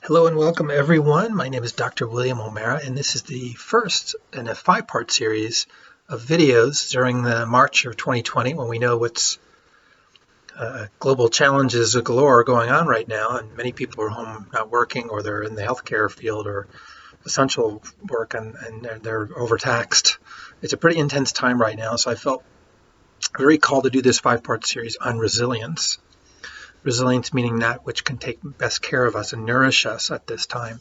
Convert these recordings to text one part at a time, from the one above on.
Hello and welcome everyone. My name is Dr. William O'Mara, and this is the first in a five-part series of videos during the March of 2020 when we know what's global challenges galore going on right now, and many people are home not working, or they're in the healthcare field or essential work, and they're overtaxed. It's a pretty intense time right now, so I felt very called to do this five-part series on resilience. Resilience meaning that which can take best care of us and nourish us at this time.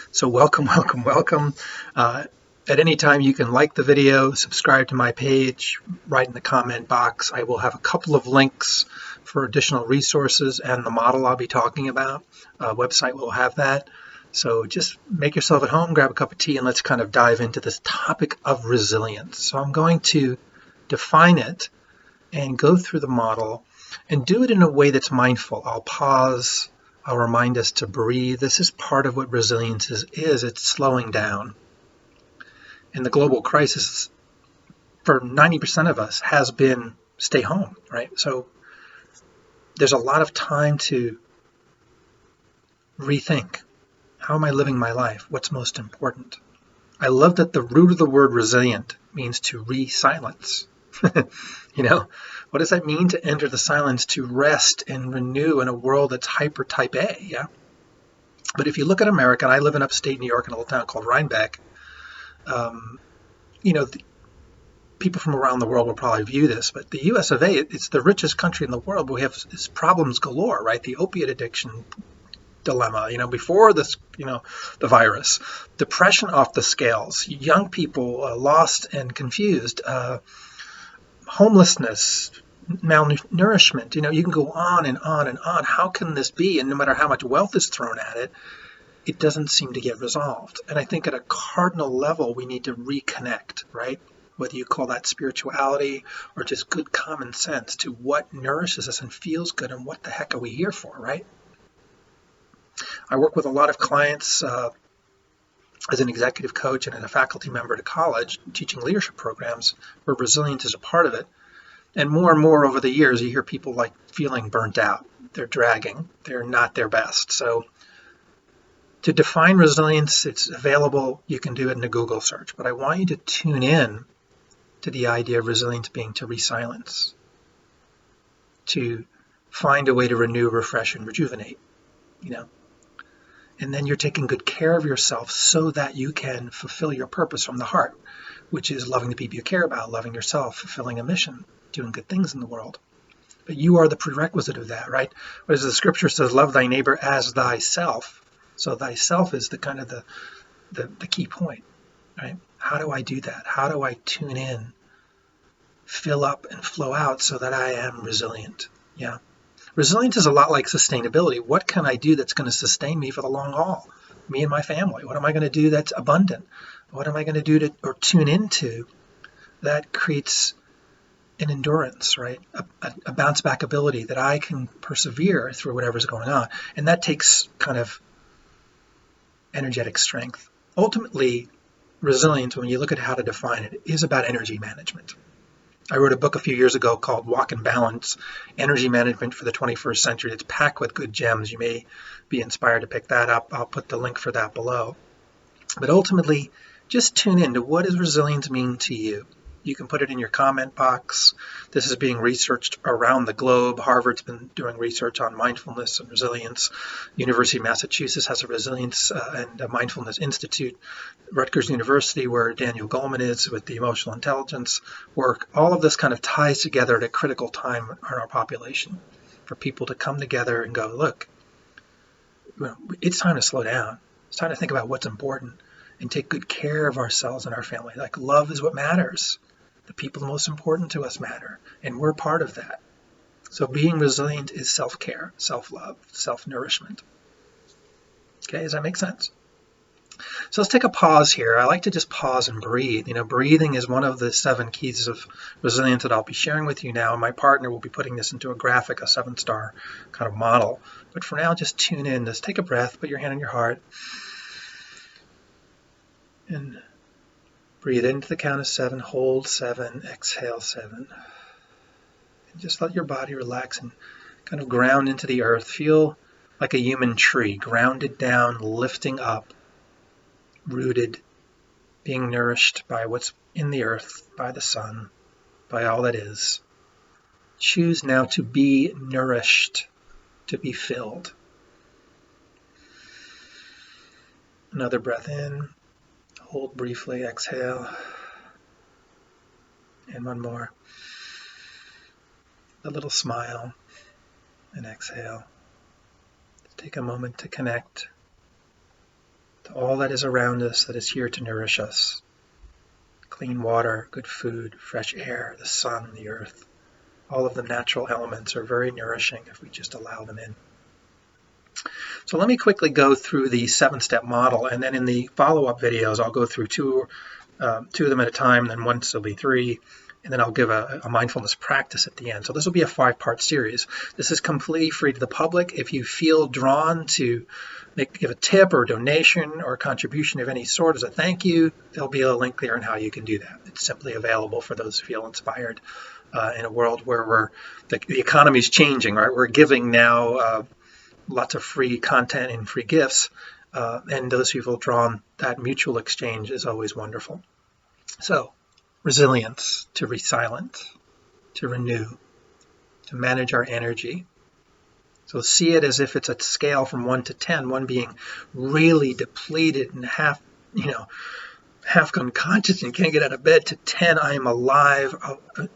So welcome, welcome, welcome. At any time you can like the video, subscribe to my page, write in the comment box. I will have a couple of links for additional resources and the model I'll be talking about. Website will have that. So just make yourself at home, grab a cup of tea, and let's kind of dive into this topic of resilience. So I'm going to define it and go through the model and do it in a way that's mindful. I'll pause. I'll remind us to breathe. This is part of what resilience is. It's slowing down. And the global crisis for 90% of us has been stay home, right? So there's a lot of time to rethink. How am I living my life? What's most important? I love that the root of the word resilient means to re-silence. What does that mean to enter the silence, to rest and renew in a world that's hyper type A, yeah? But if you look at America, and I live in upstate New York in a little town called Rhinebeck, people from around the world will probably view this, but the US of A, it's the richest country in the world, but we have problems galore, right? The opiate addiction dilemma, before this, the virus, depression off the scales, young people lost and confused, homelessness, malnourishment, you can go on and on and on. How can this be? And no matter how much wealth is thrown at it, it doesn't seem to get resolved. And I think at a cardinal level, we need to reconnect, right? Whether you call that spirituality or just good common sense to what nourishes us and feels good and what the heck are we here for, right? I work with a lot of clients as an executive coach and as a faculty member at a college teaching leadership programs where resilience is a part of it. And more over the years, you hear people like feeling burnt out. They're dragging. They're not their best. So to define resilience, it's available. You can do it in a Google search. But I want you to tune in to the idea of resilience being to re-silence, to find a way to renew, refresh, and rejuvenate, And then you're taking good care of yourself so that you can fulfill your purpose from the heart, which is loving the people you care about, loving yourself, fulfilling a mission, doing good things in the world. But you are the prerequisite of that, right? Whereas the scripture says, love thy neighbor as thyself. So thyself is the kind of the key point, right? How do I do that? How do I tune in, fill up and flow out so that I am resilient? Yeah. Resilience is a lot like sustainability. What can I do that's going to sustain me for the long haul? Me and my family. What am I going to do that's abundant? What am I going to do or tune into that creates an endurance, right? A bounce back ability that I can persevere through whatever's going on. And that takes kind of energetic strength. Ultimately, resilience, when you look at how to define it, is about energy management. I wrote a book a few years ago called Walk in Balance, Energy Management for the 21st Century. It's packed with good gems. You may be inspired to pick that up. I'll put the link for that below. But ultimately, just tune in to what does resilience mean to you. You can put it in your comment box. This is being researched around the globe. Harvard's been doing research on mindfulness and resilience. University of Massachusetts has a resilience and a mindfulness institute. Rutgers University, where Daniel Goleman is with the emotional intelligence work. All of this kind of ties together at a critical time in our population for people to come together and go, look, it's time to slow down. It's time to think about what's important and take good care of ourselves and our family. Like, love is what matters. The people most important to us matter, and we're part of that. So being resilient is self-care, self-love, self-nourishment. Okay, does that make sense? So let's take a pause here. I like to just pause and breathe. Breathing is one of the 7 keys of resilience that I'll be sharing with you now. And my partner will be putting this into a graphic, a 7-star kind of model. But for now, just tune in. Just take a breath, put your hand on your heart, and breathe into the count of 7, hold 7, exhale 7. And just let your body relax and kind of ground into the earth. Feel like a human tree, grounded down, lifting up, rooted, being nourished by what's in the earth, by the sun, by all that is. Choose now to be nourished, to be filled. Another breath in, hold briefly, exhale, and one more. A little smile, and exhale. Take a moment to connect to all that is around us that is here to nourish us. Clean water, good food, fresh air, the sun, the earth. All of the natural elements are very nourishing if we just allow them in. So let me quickly go through the 7-step model, and then in the follow-up videos I'll go through two of them at a time, then once there'll be 3, and then I'll give a mindfulness practice at the end. So this will be a 5-part series. This is completely free to the public. If you feel drawn to give a tip or a donation or a contribution of any sort as a thank you, there'll be a link there on how you can do that. It's simply available for those who feel inspired in a world where the economy is changing, right? We're giving now lots of free content and free gifts, and those who feel drawn, that mutual exchange is always wonderful. So, resilience, to resilient, to renew, to manage our energy. So see it as if it's a scale from 1 to 10, 1 being really depleted and half unconscious and can't get out of bed, to 10, I am alive,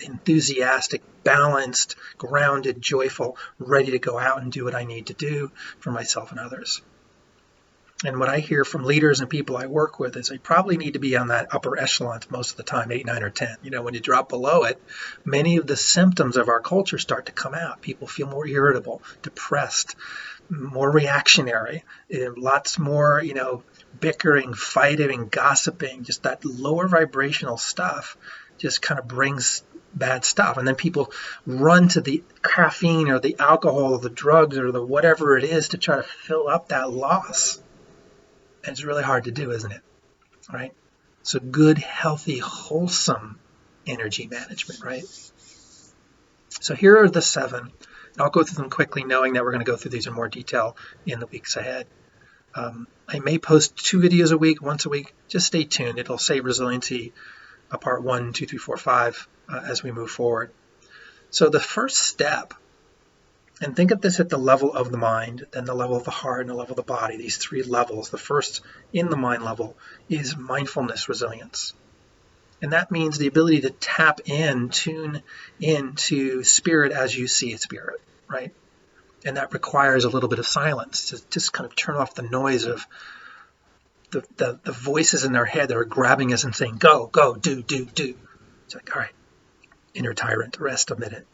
enthusiastic, balanced, grounded, joyful, ready to go out and do what I need to do for myself and others. And what I hear from leaders and people I work with is they probably need to be on that upper echelon most of the time, 8, 9, or 10. When you drop below it, many of the symptoms of our culture start to come out. People feel more irritable, depressed, more reactionary, lots more, bickering, fighting, gossiping, just that lower vibrational stuff just kind of brings bad stuff. And then people run to the caffeine or the alcohol or the drugs or the whatever it is to try to fill up that loss. And it's really hard to do, isn't it? Right? So good, healthy, wholesome energy management, right? So here are the 7. I'll go through them quickly, knowing that we're going to go through these in more detail in the weeks ahead. I may post 2 videos a week, once a week. Just stay tuned. It'll say resiliency part 1, 2, 3, 4, 5 as we move forward. So the first step, and think of this at the level of the mind, then the level of the heart, and the level of the body, these 3 levels. The first in the mind level is mindfulness resilience. And that means the ability to tap in, tune into spirit as you see spirit, right? And that requires a little bit of silence to just kind of turn off the noise of the voices in our head that are grabbing us and saying, go, go, do. It's like, all right, inner tyrant, rest a minute.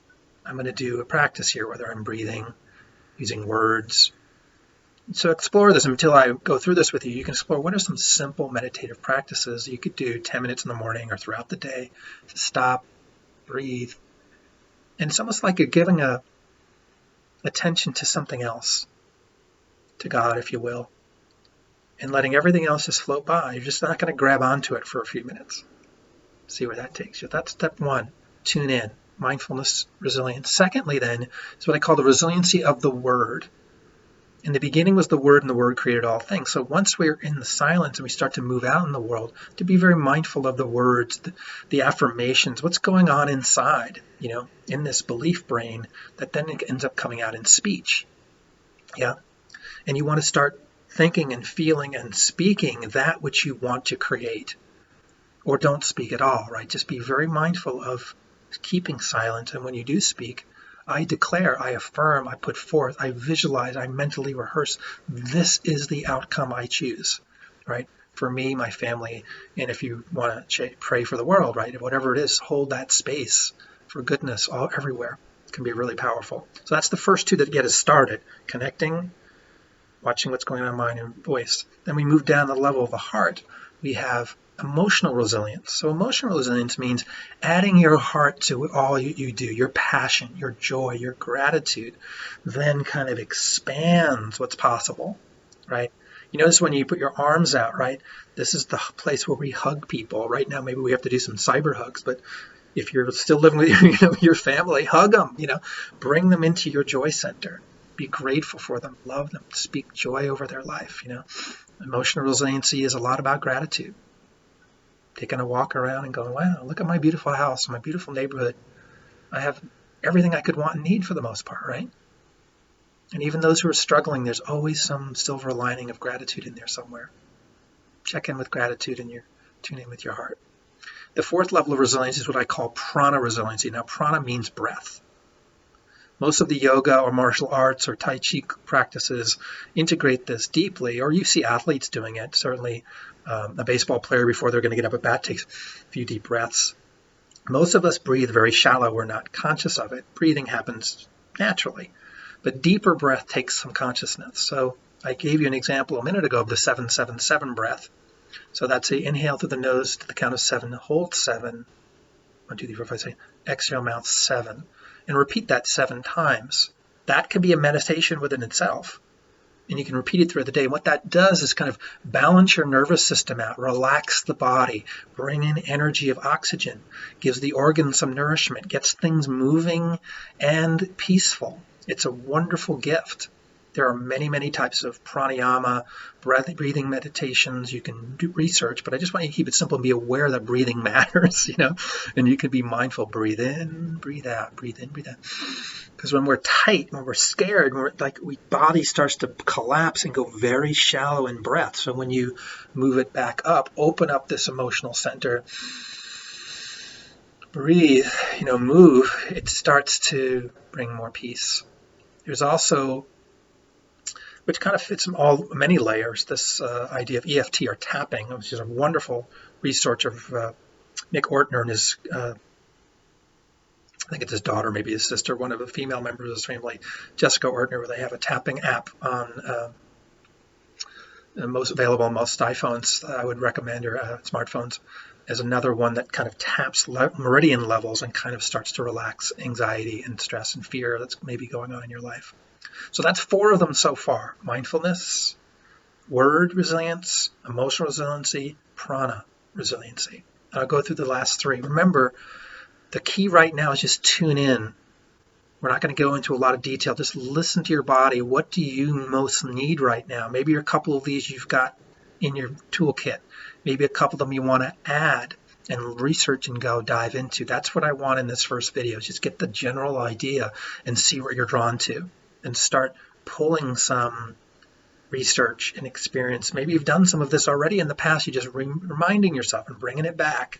I'm going to do a practice here, whether I'm breathing, using words. So explore this until I go through this with you. You can explore what are some simple meditative practices you could do 10 minutes in the morning or throughout the day to stop, breathe. And it's almost like you're giving attention to something else, to God, if you will, and letting everything else just float by. You're just not going to grab onto it for a few minutes. See where that takes you. That's step 1. Tune in. Mindfulness resilience. Secondly, then, is what I call the resiliency of the word. In the beginning was the word, and the word created all things. So once we're in the silence and we start to move out in the world, to be very mindful of the words, the affirmations, what's going on inside, in this belief brain that then ends up coming out in speech. Yeah. And you want to start thinking and feeling and speaking that which you want to create, or don't speak at all, right? Just be very mindful of keeping silent. And when you do speak, I declare, I affirm, I put forth, I visualize, I mentally rehearse. This is the outcome I choose, right? For me, my family, and if you want to pray for the world, right? Whatever it is, hold that space for goodness everywhere. It can be really powerful. So that's the first 2 that get us started, connecting, watching what's going on in mind and voice. Then we move down the level of the heart. We have emotional resilience. So emotional resilience means adding your heart to all you do, your passion, your joy, your gratitude, then kind of expands what's possible, right? You notice when you put your arms out, right? This is the place where we hug people. Right now, maybe we have to do some cyber hugs, but if you're still living with your family, hug them, bring them into your joy center. Be grateful for them, love them, speak joy over their life. Emotional resiliency is a lot about gratitude. Taking a walk around and going, wow, look at my beautiful house, my beautiful neighborhood. I have everything I could want and need for the most part, right? And even those who are struggling, there's always some silver lining of gratitude in there somewhere. Check in with gratitude and tune in with your heart. The fourth level of resilience is what I call Prana Resiliency. Now, Prana means breath. Most of the yoga or martial arts or Tai Chi practices integrate this deeply, or you see athletes doing it. Certainly, a baseball player, before they're going to get up at bat, takes a few deep breaths. Most of us breathe very shallow. We're not conscious of it. Breathing happens naturally. But deeper breath takes some consciousness. So I gave you an example a minute ago of the 7-7-7 breath. So that's a inhale through the nose to the count of 7, hold 7, 1, 2, 3, 4, 5, 6, exhale mouth 7. And repeat that 7 times. That can be a meditation within itself. And you can repeat it throughout the day. And what that does is kind of balance your nervous system out, relax the body, bring in energy of oxygen, gives the organs some nourishment, gets things moving and peaceful. It's a wonderful gift. There are many, many types of pranayama, breathing meditations. You can do research, but I just want you to keep it simple and be aware that breathing matters, and you can be mindful. Breathe in, breathe out, breathe in, breathe out. Because when we're tight, when we're scared, body starts to collapse and go very shallow in breath. So when you move it back up, open up this emotional center, breathe, move, it starts to bring more peace. There's also, which kind of fits many layers, this idea of EFT or tapping, which is a wonderful research of Nick Ortner and his, I think it's his daughter, maybe his sister, one of the female members of his family, Jessica Ortner, where they have a tapping app on most available on most iPhones. I would recommend, or smartphones, as another one that kind of taps meridian levels and kind of starts to relax anxiety and stress and fear that's maybe going on in your life. So that's 4 of them so far: mindfulness, word resilience, emotional resiliency, prana resiliency. And I'll go through the last 3. Remember, the key right now is just tune in. We're not going to go into a lot of detail. Just listen to your body. What do you most need right now? Maybe a couple of these you've got in your toolkit. Maybe a couple of them you want to add and research and go dive into. That's what I want in this first video. Just get the general idea and see where you're drawn to, and start pulling some research and experience. Maybe you've done some of this already in the past. You're just reminding yourself and bringing it back.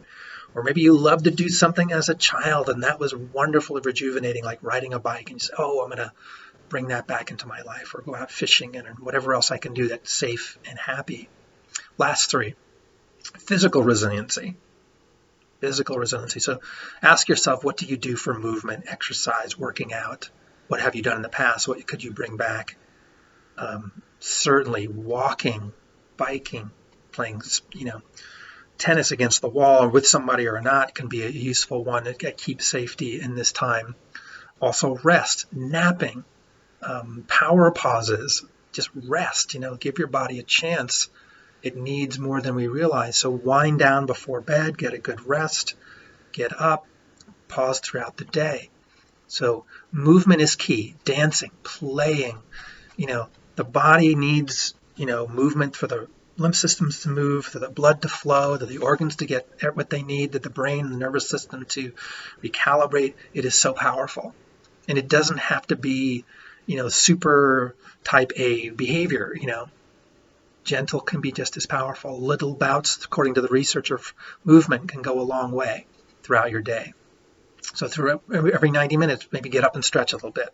Or maybe you loved to do something as a child and that was wonderfully rejuvenating, like riding a bike, and you say, oh, I'm going to bring that back into my life, or go out fishing and whatever else I can do that's safe and happy. Last 3, physical resiliency. Physical resiliency. So ask yourself, what do you do for movement, exercise, working out? What have you done in the past? What could you bring back? Certainly walking, biking, playing, tennis against the wall or with somebody or not can be a useful one to keep safety in this time. Also rest, napping, power pauses, just rest, give your body a chance. It needs more than we realize. So wind down before bed, get a good rest, get up, pause throughout the day. So movement is key. Dancing, playing, the body needs, movement for the lymph systems to move, for the blood to flow, for the organs to get what they need, that the brain and the nervous system to recalibrate. It is so powerful. And it doesn't have to be, super type A behavior, Gentle can be just as powerful. Little bouts, according to the research of movement, can go a long way throughout your day. So through every 90 minutes, maybe get up and stretch a little bit.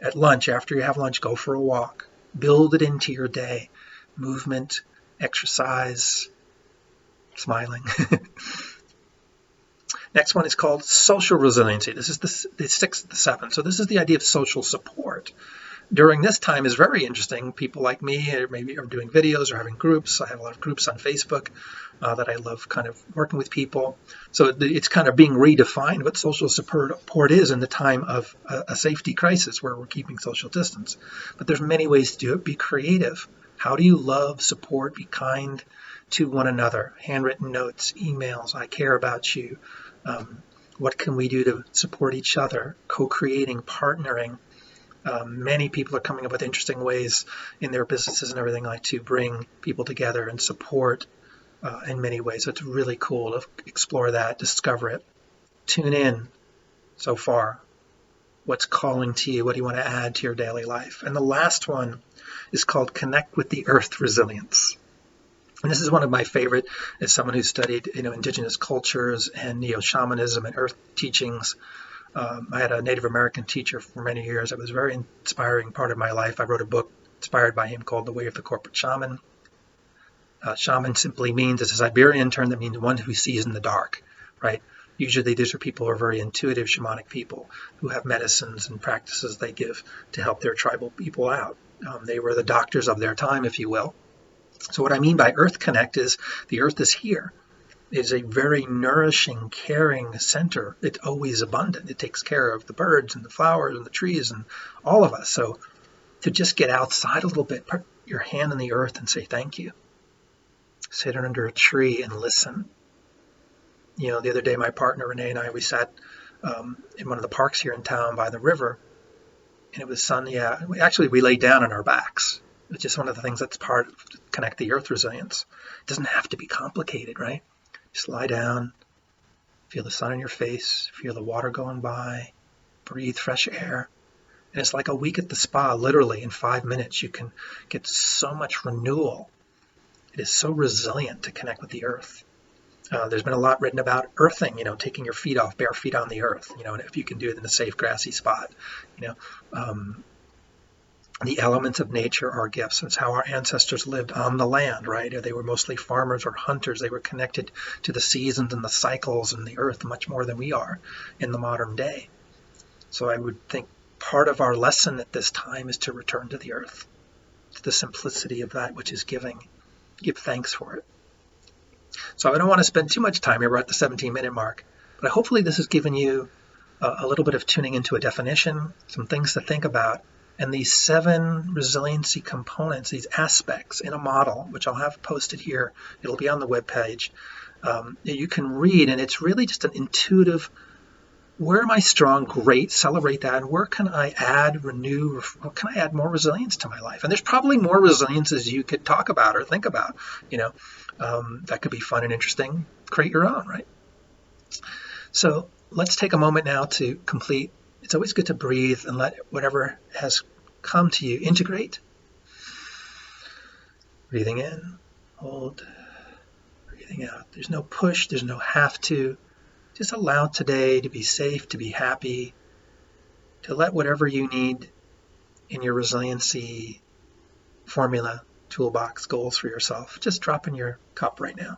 At lunch, after you have lunch, go for a walk. Build it into your day. Movement, exercise, smiling. Next one is called social resiliency. This is the 6th, the 7th. So this is the idea of social support. During this time is very interesting. People like me maybe are doing videos or having groups. I have a lot of groups on Facebook that I love kind of working with people. So it's kind of being redefined what social support is in the time of a safety crisis where we're keeping social distance. But there's many ways to do it. Be creative. How do you love, support, be kind to one another? Handwritten notes, emails, I care about you. What can we do to support each other? Co-creating, partnering. Many people are coming up with interesting ways in their businesses and everything like to bring people together and support in many ways. So it's really cool to explore that, discover it, tune in so far. What's calling to you? What do you want to add to your daily life? And the last one is called Connect with the Earth Resilience. And this is one of my favorite as someone who studied, indigenous cultures and neo-shamanism and earth teachings. I had a Native American teacher for many years. It was a very inspiring part of my life. I wrote a book inspired by him called The Way of the Corporate Shaman. Shaman simply means, it's a Siberian term that means one who sees in the dark, right? Usually these are people who are very intuitive shamanic people who have medicines and practices they give to help their tribal people out. They were the doctors of their time, if you will. So what I mean by Earth Connect is the Earth is here. It is a very nourishing, caring center. It's always abundant. It takes care of the birds and the flowers and the trees and all of us. So to just get outside a little bit, put your hand in the earth and say thank you. Sit under a tree and listen. The other day, my partner Renee and I, we sat in one of the parks here in town by the river, and it was sunny. We laid down on our backs. It's just one of the things that's part of Connect the Earth Resilience. It doesn't have to be complicated, right? Just lie down, feel the sun on your face, feel the water going by, breathe fresh air. And it's like a week at the spa. Literally in 5 minutes, you can get so much renewal. It is so resilient to connect with the earth. There's been a lot written about earthing, taking your feet off, bare feet on the earth, and if you can do it in a safe grassy spot. The elements of nature are gifts. That's how our ancestors lived on the land, right? They were mostly farmers or hunters. They were connected to the seasons and the cycles and the earth much more than we are in the modern day. So I would think part of our lesson at this time is to return to the earth, to the simplicity of that which is giving. Give thanks for it. So I don't want to spend too much time here. We're at the 17-minute mark, but hopefully this has given you a little bit of tuning into a definition, some things to think about, and these 7 resiliency components, these aspects in a model, which I'll have posted here. It'll be on the webpage. You can read, and it's really just an intuitive, where am I strong? Great, celebrate that. And where can I add, renew, where can I add more resilience to my life? And there's probably more resiliences you could talk about or think about, that could be fun and interesting. Create your own, right? So let's take a moment now to complete. It's always good to breathe and let whatever has come to you integrate. Breathing in, hold, breathing out. There's no push, there's no have to. Just allow today to be safe, to be happy, to let whatever you need in your resiliency formula, toolbox, goals for yourself, just drop in your cup right now.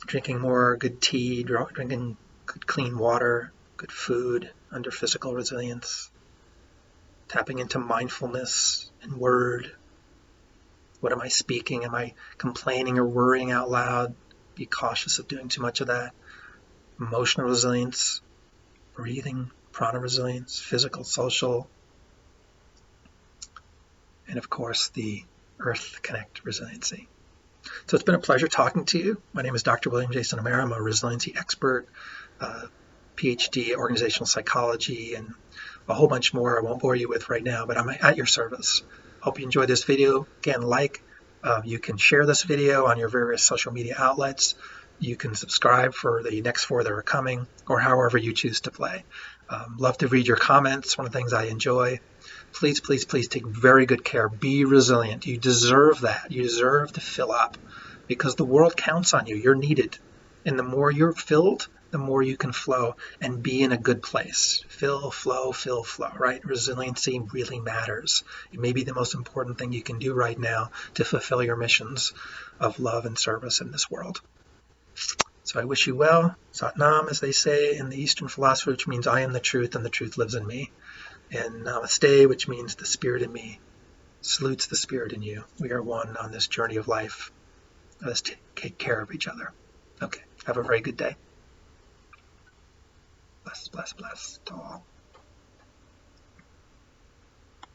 Drinking more good tea, drinking good clean water, good food under physical resilience, tapping into mindfulness and word. What am I speaking? Am I complaining or worrying out loud? Be cautious of doing too much of that. Emotional resilience, breathing, prana resilience, physical, social, and of course the Earth Connect resiliency. So it's been a pleasure talking to you. My name is Dr. WilliamJasonOMara. I'm a resiliency expert, PhD, organizational psychology, and a whole bunch more I won't bore you with right now, but I'm at your service. Hope you enjoyed this video. Again, you can share this video on your various social media outlets. You can subscribe for the next 4 that are coming, or however you choose to play. Love to read your comments. One of the things I enjoy. Please, please, please take very good care. Be resilient. You deserve that. You deserve to fill up because the world counts on you. You're needed. And the more you're filled, the more you can flow and be in a good place. Fill, flow, right? Resiliency really matters. It may be the most important thing you can do right now to fulfill your missions of love and service in this world. So I wish you well. Sat Nam, as they say in the Eastern philosophy, which means I am the truth and the truth lives in me. And Namaste, which means the spirit in me salutes the spirit in you. We are one on this journey of life. Let's take care of each other. Okay, have a very good day. Bless, bless, bless to all.